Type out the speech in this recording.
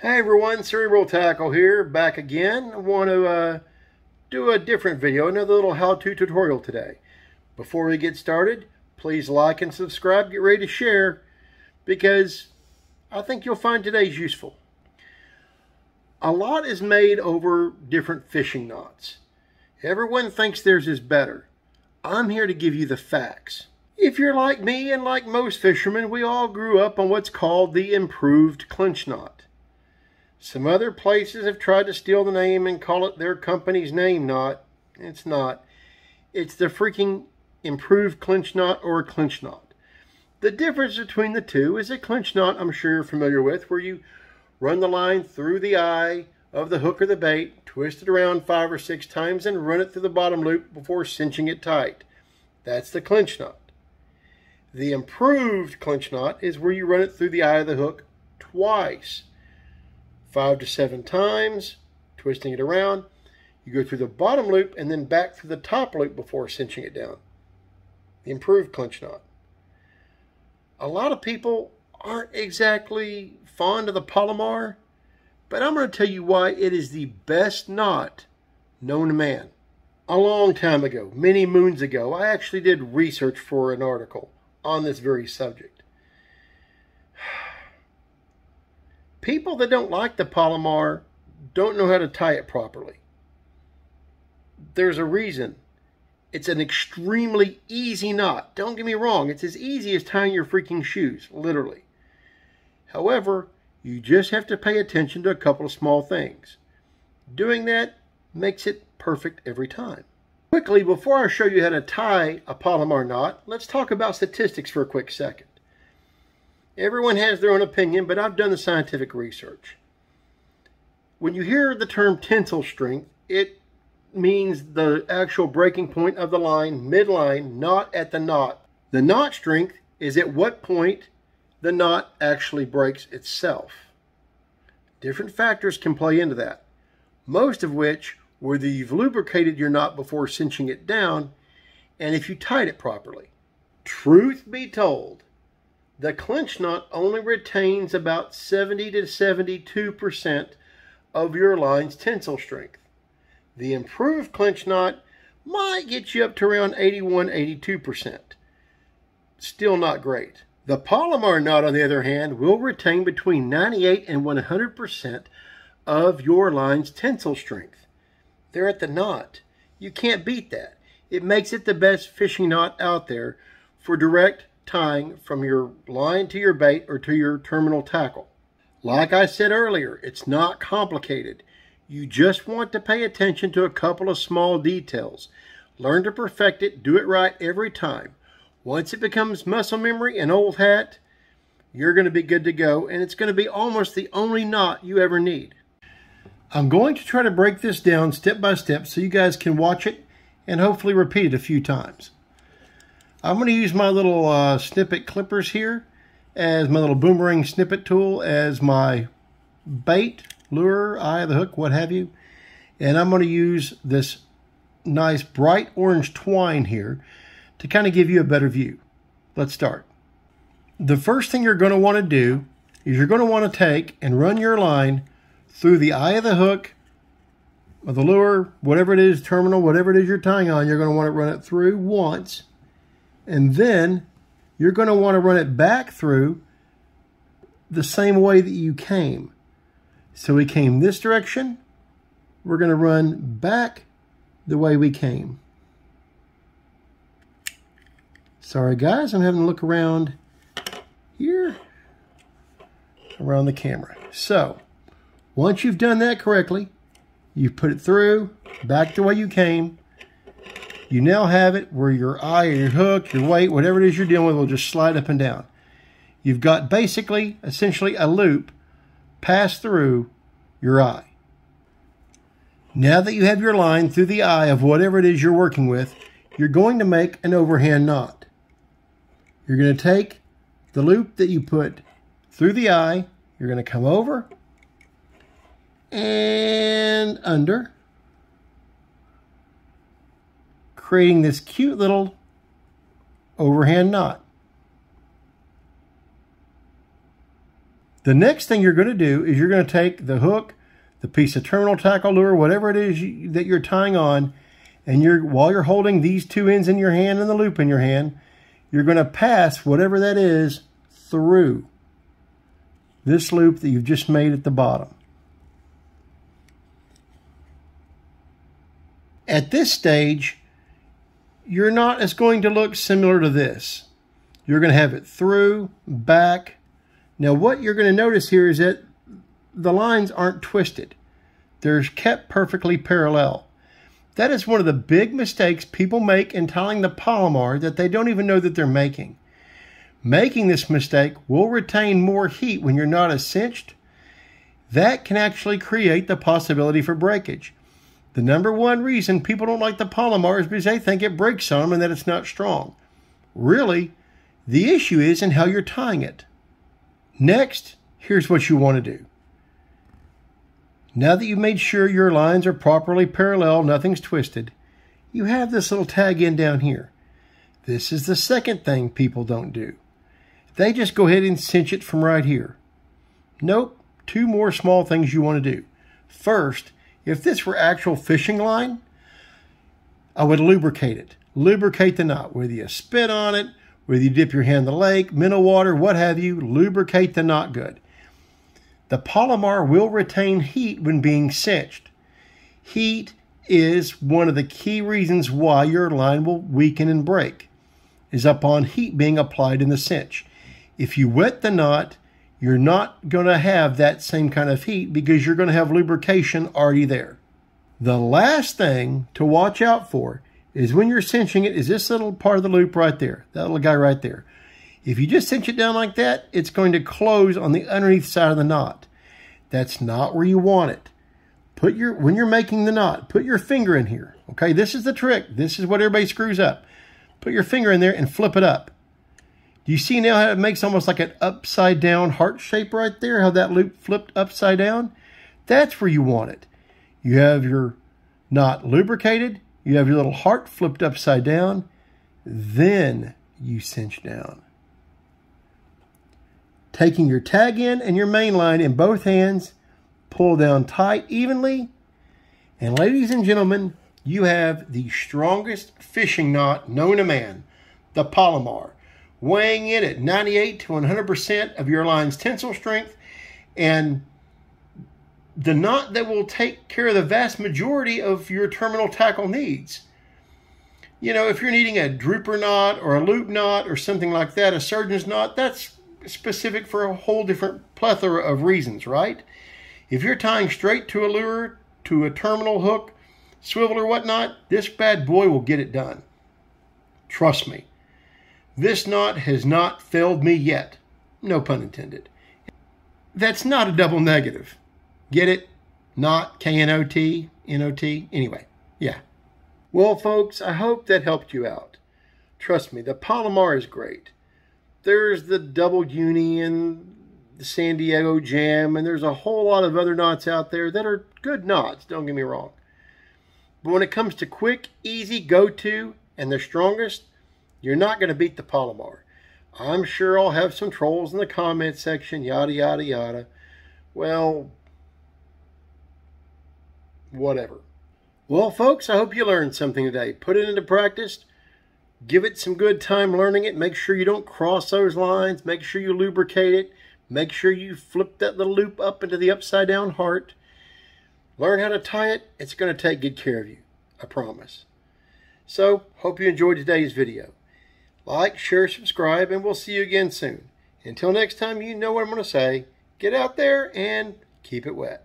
Hi everyone, Cerebral Tackle here, back again. I want to do a different video, another little how-to tutorial today. Before we get started, please like and subscribe, get ready to share, because I think you'll find today's useful. A lot is made over different fishing knots. Everyone thinks theirs is better. I'm here to give you the facts. If you're like me and like most fishermen, we all grew up on what's called the improved clinch knot. Some other places have tried to steal the name and call it their company's name knot. It's not. It's the freaking improved clinch knot or a clinch knot. The difference between the two is a clinch knot, I'm sure you're familiar with, where you run the line through the eye of the hook or the bait, twist it around 5 or 6 times, and run it through the bottom loop before cinching it tight. That's the clinch knot. The improved clinch knot is where you run it through the eye of the hook twice. 5 to 7 times, twisting it around. You go through the bottom loop and then back through the top loop before cinching it down. The improved clinch knot. A lot of people aren't exactly fond of the Palomar, but I'm going to tell you why it is the best knot known to man. A long time ago, many moons ago, I actually did research for an article on this very subject. People that don't like the Palomar don't know how to tie it properly. There's a reason. It's an extremely easy knot. Don't get me wrong, it's as easy as tying your freaking shoes, literally. However, you just have to pay attention to a couple of small things. Doing that makes it perfect every time. Quickly, before I show you how to tie a Palomar knot, let's talk about statistics for a quick second. Everyone has their own opinion, but I've done the scientific research. When you hear the term tensile strength, it means the actual breaking point of the line, midline, not at the knot. The knot strength is at what point the knot actually breaks itself. Different factors can play into that, most of which whether you've lubricated your knot before cinching it down and if you tied it properly. Truth be told, the clinch knot only retains about 70 to 72% of your line's tensile strength. The improved clinch knot might get you up to around 81, 82%. Still not great. The Palomar knot, on the other hand, will retain between 98 and 100% of your line's tensile strength. They're at the knot. You can't beat that. It makes it the best fishing knot out there for direct tying from your line to your bait or to your terminal tackle. Like I said earlier, it's not complicated. You just want to pay attention to a couple of small details. Learn to perfect it, do it right every time. Once it becomes muscle memory and old hat, you're going to be good to go, and it's going to be almost the only knot you ever need. I'm going to try to break this down step by step so you guys can watch it and hopefully repeat it a few times. I'm going to use my little snippet clippers here as my little boomerang snippet tool as my bait, lure, eye of the hook, what have you. And I'm going to use this nice bright orange twine here to kind of give you a better view. Let's start. The first thing you're going to want to do is you're going to want to take and run your line through the eye of the hook, or the lure, whatever it is, terminal, whatever it is you're tying on, you're going to want to run it through once. And then you're going to want to run it back through the same way that you came. So we came this direction. We're going to run back the way we came. Sorry guys, I'm having to look around here, around the camera. So, once you've done that correctly, you've put it through, back the way you came. You now have it where your eye or your hook, your weight, whatever it is you're dealing with will just slide up and down. You've got basically, essentially a loop passed through your eye. Now that you have your line through the eye of whatever it is you're working with, you're going to make an overhand knot. You're going to take the loop that you put through the eye, you're going to come over and under, creating this cute little overhand knot. The next thing you're going to do is you're going to take the hook, the piece of terminal tackle lure, whatever it is that you're tying on, and while you're holding these two ends in your hand and the loop in your hand, you're going to pass whatever that is through this loop that you've just made at the bottom. At this stage, your knot is going to look similar to this. You're going to have it through, back. Now what you're going to notice here is that the lines aren't twisted. They're kept perfectly parallel. That is one of the big mistakes people make in tying the Palomar that they don't even know that they're making. Making this mistake will retain more heat when your knot is cinched. That can actually create the possibility for breakage. The number one reason people don't like the Palomar is because they think it breaks on them and that it's not strong. Really, the issue is in how you're tying it. Next, here's what you want to do. Now that you've made sure your lines are properly parallel, nothing's twisted, you have this little tag end down here. This is the second thing people don't do. They just go ahead and cinch it from right here. Nope, two more small things you want to do. First, if this were actual fishing line, I would lubricate it. Lubricate the knot. Whether you spit on it, whether you dip your hand in the lake, mineral water, what have you, lubricate the knot good. The Palomar will retain heat when being cinched. Heat is one of the key reasons why your line will weaken and break, is upon heat being applied in the cinch. If you wet the knot, you're not going to have that same kind of heat because you're going to have lubrication already there. The last thing to watch out for is when you're cinching it is this little part of the loop right there, that little guy right there. If you just cinch it down like that, it's going to close on the underneath side of the knot. That's not where you want it. When you're making the knot, put your finger in here. Okay, this is the trick. This is what everybody screws up. Put your finger in there and flip it up. Do you see now how it makes almost like an upside down heart shape right there? How that loop flipped upside down? That's where you want it. You have your knot lubricated. You have your little heart flipped upside down. Then you cinch down. Taking your tag end and your main line in both hands, pull down tight evenly. And ladies and gentlemen, you have the strongest fishing knot known to man, the Palomar, weighing in at 98 to 100% of your line's tensile strength, and the knot that will take care of the vast majority of your terminal tackle needs. You know, if you're needing a drooper knot or a loop knot or something like that, a surgeon's knot, that's specific for a whole different plethora of reasons, right? If you're tying straight to a lure, to a terminal hook, swivel or whatnot, this bad boy will get it done. Trust me. This knot has not failed me yet. No pun intended. That's not a double negative. Get it? Knot, K-N-O-T, N-O-T. Anyway, yeah. Well, folks, I hope that helped you out. Trust me, the Palomar is great. There's the double uni and the San Diego Jam, and there's a whole lot of other knots out there that are good knots, don't get me wrong. But when it comes to quick, easy, go-to, and the strongest, you're not going to beat the Palomar. I'm sure I'll have some trolls in the comment section, yada, yada, yada. Well, whatever. Well, folks, I hope you learned something today. Put it into practice. Give it some good time learning it. Make sure you don't cross those lines. Make sure you lubricate it. Make sure you flip that little loop up into the upside down heart. Learn how to tie it. It's going to take good care of you. I promise. So, hope you enjoyed today's video. Like, share, subscribe, and we'll see you again soon. Until next time, you know what I'm going to say. Get out there and keep it wet.